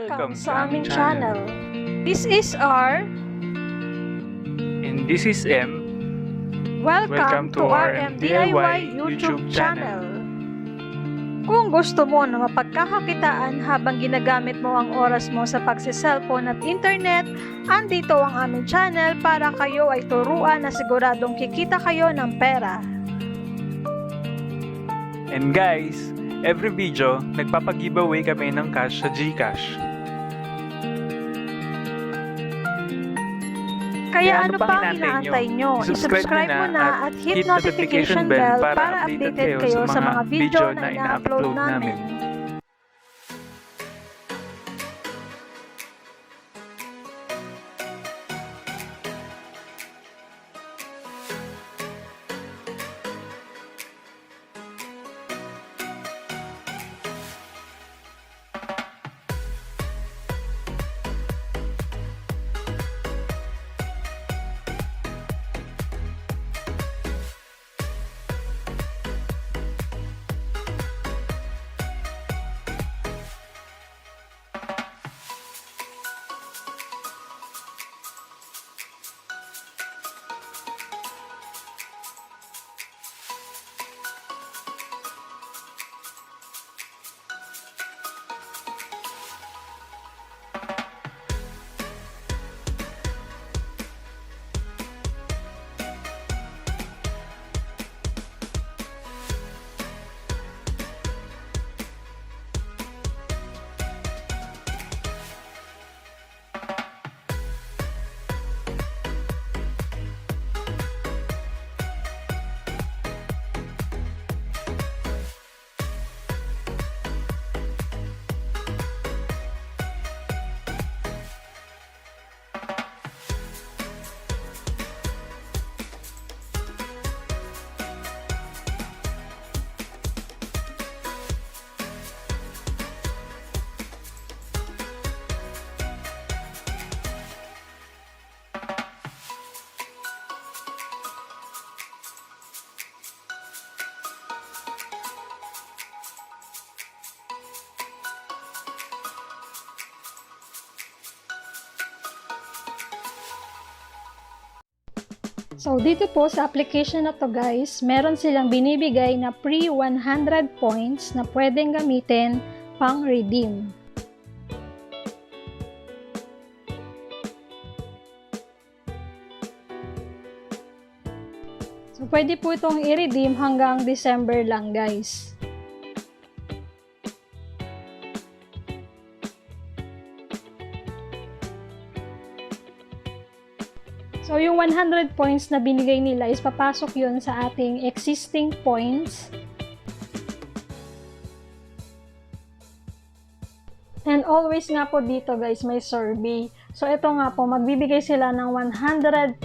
Welcome sa aming channel. This is R. And this is M. Welcome to RMDIY YouTube channel. Kung gusto mo na mapagkakakitaan habang ginagamit mo ang oras mo sa pagsi-cellphone at internet, andito ang aming channel para kayo ay turuan na siguradong kikita kayo ng pera. And guys, every video, nagpapag-giveaway kami ng cash sa Gcash. Kaya ano pa ang inaantay nyo? I-subscribe mo na at hit notification bell para updated kayo sa mga video na ina-upload namin. So, dito po sa application na to guys, meron silang binibigay na free 100 points na pwedeng gamitin pang redeem. So, pwede po itong i-redeem hanggang December lang guys. So, yung 100 points na binigay nila is papasok yun sa ating existing points. And always nga po dito guys, may survey. So, ito nga po, magbibigay sila ng 100,000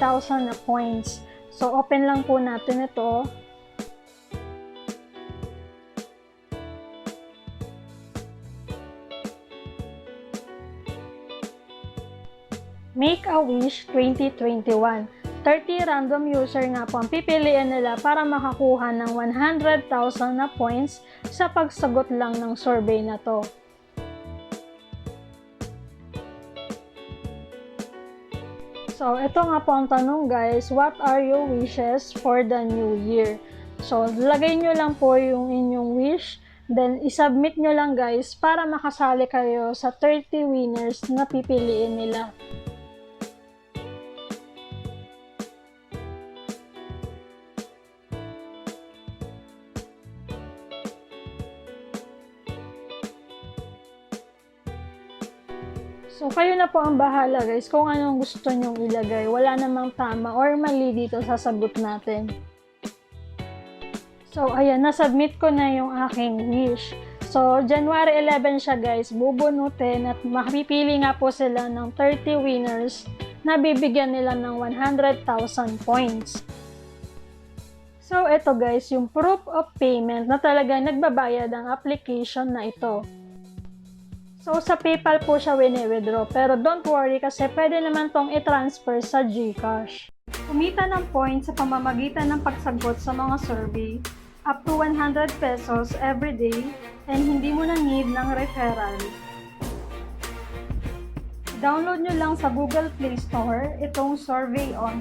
na points. So, open lang po natin ito. Make a Wish 2021. 30 random user nga po ang pipiliin nila para makakuha ng 100,000 na points sa pagsagot lang ng survey na to. So, ito nga po ang tanong guys, what are your wishes for the new year? So, lagay nyo lang po yung inyong wish, then isubmit nyo lang guys para makasali kayo sa 30 winners na pipiliin nila. So, kayo na po ang bahala guys kung anong gusto nyong ilagay. Wala namang tama or mali dito sa sagot natin. So, ayan, nasubmit ko na yung aking wish. So, January 11 siya guys, bubunutin at makipili nga po sila ng 30 winners na bibigyan nila ng 100,000 points. So, ito guys, yung proof of payment na talagang nagbabayad ang application na ito. So, sa PayPal po siya wini-withdraw. Pero don't worry kasi pwede naman tong i-transfer sa Gcash. Kumita ng points sa pamamagitan ng pagsagot sa mga survey up to 100 pesos every day and hindi mo na need ng referral. download nyo lang sa Google Play Store itong Survey On.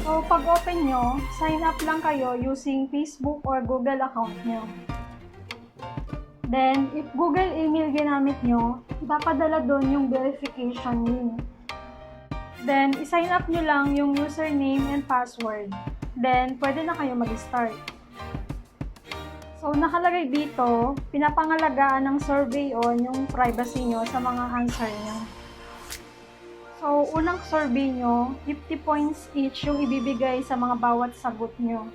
So, pag open nyo, sign up lang kayo using Facebook or Google account nyo. Then, if Google email ginamit nyo, ipapadala doon yung verification link. Then, isign up nyo lang yung username and password. Then, pwede na kayo mag-start. So, nakalagay dito, pinapangalagaan ng Survey On yung privacy nyo sa mga answer nyo. So, unang survey nyo, 50 points each yung ibibigay sa mga bawat sagot nyo.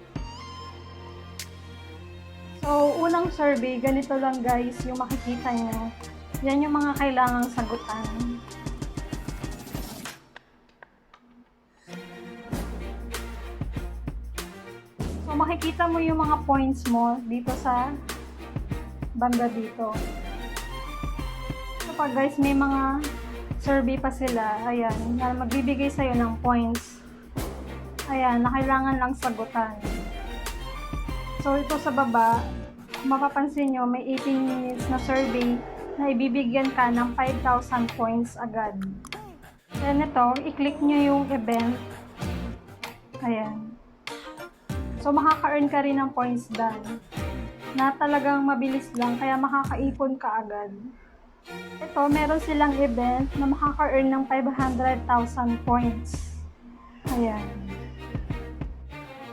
So, unang survey, ganito lang guys yung makikita nyo. Yan yung mga kailangang sagutan. So, makikita mo yung mga points mo dito sa banda dito. So, pag guys, may mga survey pa sila, ayan, na magbibigay sa'yo ng points. Ayan, na kailangan lang sagutan. So, ito sa baba, kung mapapansin nyo, may 18 minutes na survey na ibibigyan ka ng 5,000 points agad. Then ito, i-click nyo yung event. Ayan. So, makaka-earn ka rin ng points dyan. Na talagang mabilis lang, kaya makakaipon ka agad. Ito, meron silang event na makaka-earn ng 500,000 points. Ayan.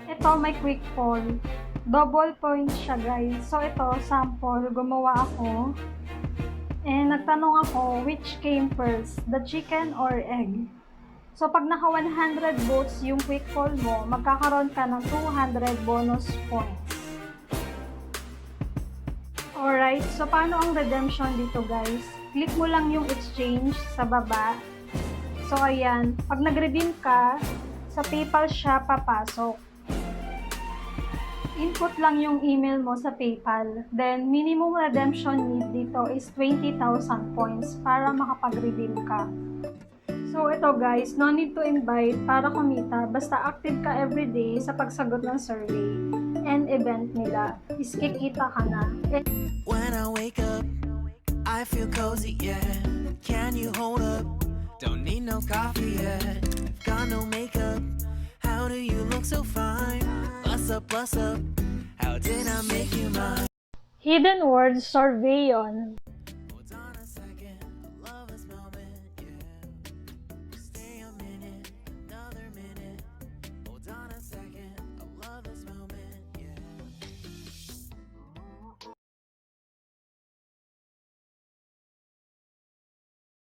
Ito, may quick poll. Double points siya, guys. So, ito, sample, gumawa ako. And nagtanong ako, which came first, the chicken or egg? So, pag naka 100 votes yung quick poll mo, magkakaroon ka ng 200 bonus points. Alright, so paano ang redemption dito guys? Click mo lang yung exchange sa baba. So ayan, pag nag-redeem ka, sa PayPal siya papasok. Input lang yung email mo sa PayPal. Then, minimum redemption need dito is 20,000 points para makapag-redeem ka. So ito guys, no need to invite para kumita. Basta active ka everyday sa pagsagot ng survey and event nila. Is kikita ka na. When I wake up, I feel cozy, yeah. Can you hold up? Don't need no coffee yet. Got no makeup. How do you look so fine? Bust up, bust up. How did I make you mine? Hidden words survey on.